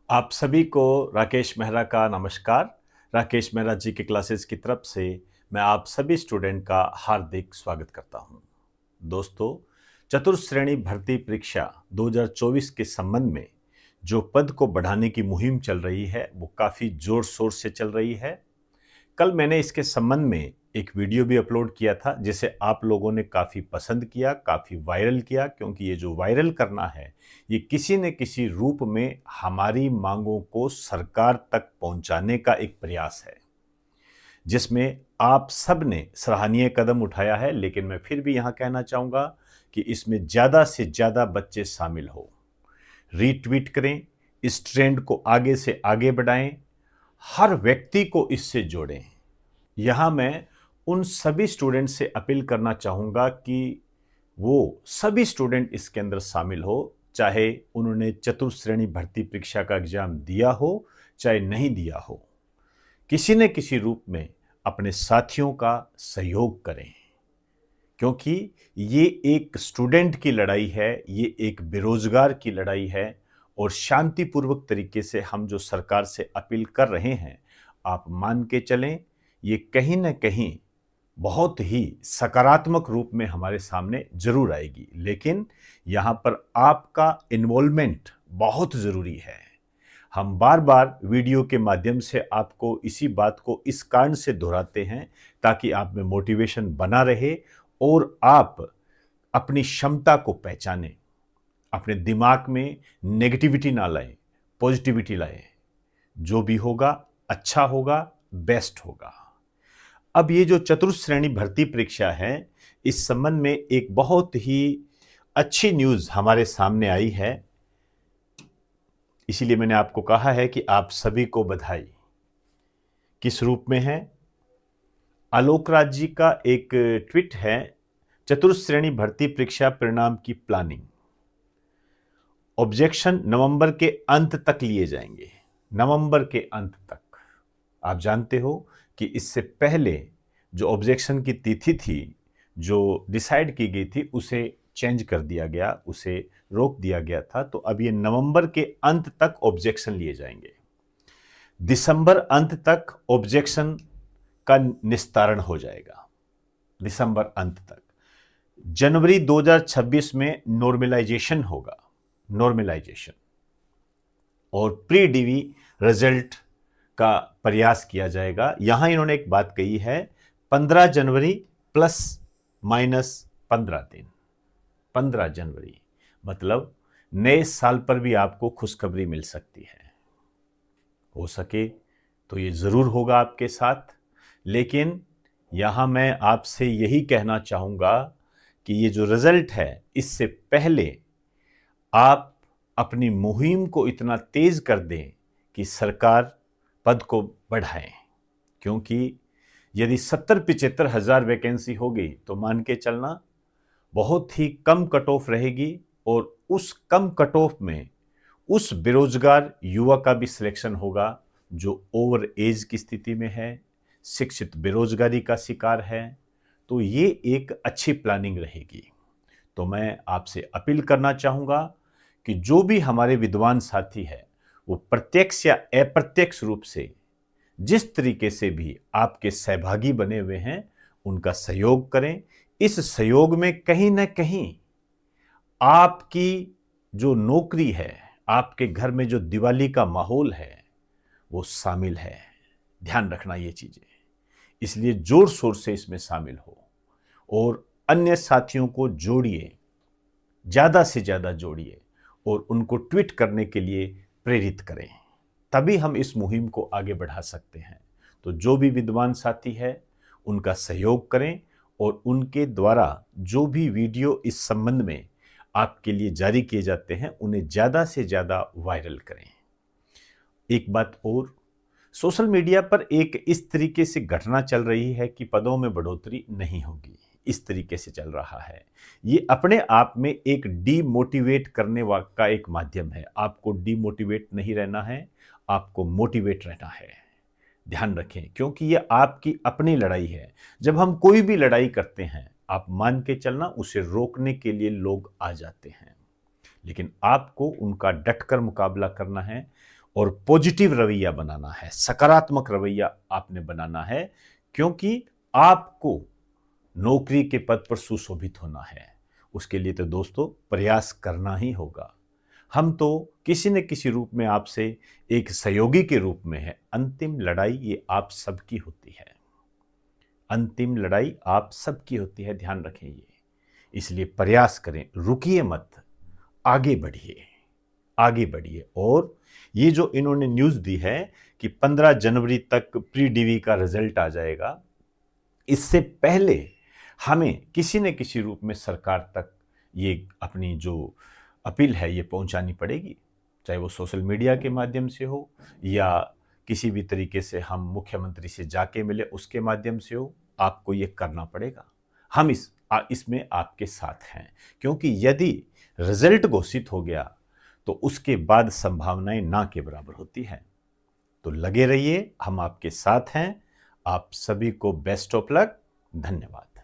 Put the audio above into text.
आप सभी को राकेश मेहरा का नमस्कार। राकेश मेहरा जी के क्लासेस की तरफ से मैं आप सभी स्टूडेंट का हार्दिक स्वागत करता हूं। दोस्तों, चतुर्थ श्रेणी भर्ती परीक्षा 2024 के संबंध में जो पद को बढ़ाने की मुहिम चल रही है वो काफ़ी जोर शोर से चल रही है। कल मैंने इसके संबंध में एक वीडियो भी अपलोड किया था जिसे आप लोगों ने काफ़ी पसंद किया, काफ़ी वायरल किया, क्योंकि ये जो वायरल करना है ये किसी न किसी रूप में हमारी मांगों को सरकार तक पहुंचाने का एक प्रयास है, जिसमें आप सब ने सराहनीय कदम उठाया है। लेकिन मैं फिर भी यहाँ कहना चाहूँगा कि इसमें ज़्यादा से ज़्यादा बच्चे शामिल हो, रीट्वीट करें, इस ट्रेंड को आगे से आगे बढ़ाएं, हर व्यक्ति को इससे जोड़ें। यहाँ मैं उन सभी स्टूडेंट से अपील करना चाहूँगा कि वो सभी स्टूडेंट इसके अंदर शामिल हो, चाहे उन्होंने चतुर्थ श्रेणी भर्ती परीक्षा का एग्जाम दिया हो चाहे नहीं दिया हो। किसी न किसी रूप में अपने साथियों का सहयोग करें, क्योंकि ये एक स्टूडेंट की लड़ाई है, ये एक बेरोजगार की लड़ाई है। और शांतिपूर्वक तरीके से हम जो सरकार से अपील कर रहे हैं, आप मान के चलें, ये कहीं ना कहीं बहुत ही सकारात्मक रूप में हमारे सामने जरूर आएगी। लेकिन यहाँ पर आपका इन्वॉल्वमेंट बहुत ज़रूरी है। हम बार बार वीडियो के माध्यम से आपको इसी बात को इस कारण से दोहराते हैं ताकि आप में मोटिवेशन बना रहे और आप अपनी क्षमता को पहचानें, अपने दिमाग में नेगेटिविटी ना लाएं, पॉजिटिविटी लाएं। जो भी होगा अच्छा होगा, बेस्ट होगा। अब ये जो चतुर्थ श्रेणी भर्ती परीक्षा है, इस संबंध में एक बहुत ही अच्छी न्यूज़ हमारे सामने आई है। इसीलिए मैंने आपको कहा है कि आप सभी को बधाई। किस रूप में है? आलोक राज जी का एक ट्वीट है, चतुर्थ श्रेणी भर्ती परीक्षा परिणाम की प्लानिंग, ऑब्जेक्शन नवंबर के अंत तक लिए जाएंगे। नवंबर के अंत तक। आप जानते हो कि इससे पहले जो ऑब्जेक्शन की तिथि थी, जो डिसाइड की गई थी, उसे चेंज कर दिया गया, उसे रोक दिया गया था। तो अब ये नवंबर के अंत तक ऑब्जेक्शन लिए जाएंगे। दिसंबर अंत तक ऑब्जेक्शन का निस्तारण हो जाएगा, दिसंबर अंत तक। जनवरी 2026 में नॉर्मलाइजेशन होगा, नॉर्मलाइजेशन। और प्री डीवी रिजल्ट का प्रयास किया जाएगा। यहां इन्होंने एक बात कही है, 15 जनवरी प्लस माइनस 15 दिन। 15 जनवरी मतलब नए साल पर भी आपको खुशखबरी मिल सकती है। हो सके तो ये जरूर होगा आपके साथ। लेकिन यहां मैं आपसे यही कहना चाहूंगा कि ये जो रिजल्ट है, इससे पहले आप अपनी मुहिम को इतना तेज कर दें कि सरकार पद को बढ़ाएं। क्योंकि यदि 70-75 हज़ार वैकेंसी होगी तो मान के चलना बहुत ही कम कट ऑफ रहेगी। और उस कम कट ऑफ में उस बेरोजगार युवा का भी सिलेक्शन होगा जो ओवर एज की स्थिति में है, शिक्षित बेरोजगारी का शिकार है। तो ये एक अच्छी प्लानिंग रहेगी। तो मैं आपसे अपील करना चाहूँगा कि जो भी हमारे विद्वान साथी है, वो प्रत्यक्ष या अप्रत्यक्ष रूप से जिस तरीके से भी आपके सहभागी बने हुए हैं, उनका सहयोग करें। इस सहयोग में कहीं ना कहीं आपकी जो नौकरी है, आपके घर में जो दिवाली का माहौल है, वो शामिल है। ध्यान रखना ये चीज़ें। इसलिए जोर शोर से इसमें शामिल हो और अन्य साथियों को जोड़िए, ज़्यादा से ज़्यादा जोड़िए और उनको ट्वीट करने के लिए प्रेरित करें। तभी हम इस मुहिम को आगे बढ़ा सकते हैं। तो जो भी विद्वान साथी है, उनका सहयोग करें और उनके द्वारा जो भी वीडियो इस संबंध में आपके लिए जारी किए जाते हैं, उन्हें ज़्यादा से ज़्यादा वायरल करें। एक बात और, सोशल मीडिया पर एक इस तरीके से घटना चल रही है कि पदों में बढ़ोतरी नहीं होगी, इस तरीके से चल रहा है। ये अपने आप में एक डीमोटिवेट करने का एक माध्यम है। आपको डीमोटिवेट नहीं रहना है, आपको मोटिवेट रहना है। ध्यान रखें, क्योंकि ये आपकी अपनी लड़ाई है। जब हम कोई भी लड़ाई करते हैं, आप मान के चलना, उसे रोकने के लिए लोग आ जाते हैं, लेकिन आपको उनका डटकर मुकाबला करना है। और पॉजिटिव रवैया बनाना है, सकारात्मक रवैया आपने बनाना है, क्योंकि आपको नौकरी के पद पर सुशोभित होना है। उसके लिए तो दोस्तों प्रयास करना ही होगा। हम तो किसी न किसी रूप में आपसे एक सहयोगी के रूप में है। अंतिम लड़ाई ये आप सबकी होती है, अंतिम लड़ाई आप सबकी होती है, ध्यान रखें ये। इसलिए प्रयास करें, रुकिए मत, आगे बढ़िए, आगे बढ़िए। और ये जो इन्होंने न्यूज़ दी है कि 15 जनवरी तक प्री डीवी का रिजल्ट आ जाएगा, इससे पहले हमें किसी न किसी रूप में सरकार तक ये अपनी जो अपील है ये पहुंचानी पड़ेगी, चाहे वो सोशल मीडिया के माध्यम से हो या किसी भी तरीके से हम मुख्यमंत्री से जाके मिले उसके माध्यम से हो। आपको ये करना पड़ेगा। हम इसमें आपके साथ हैं, क्योंकि यदि रिजल्ट घोषित हो गया तो उसके बाद संभावनाएं ना के बराबर होती हैं। तो लगे रहिए, हम आपके साथ हैं। आप सभी को बेस्ट ऑफ लक। धन्यवाद।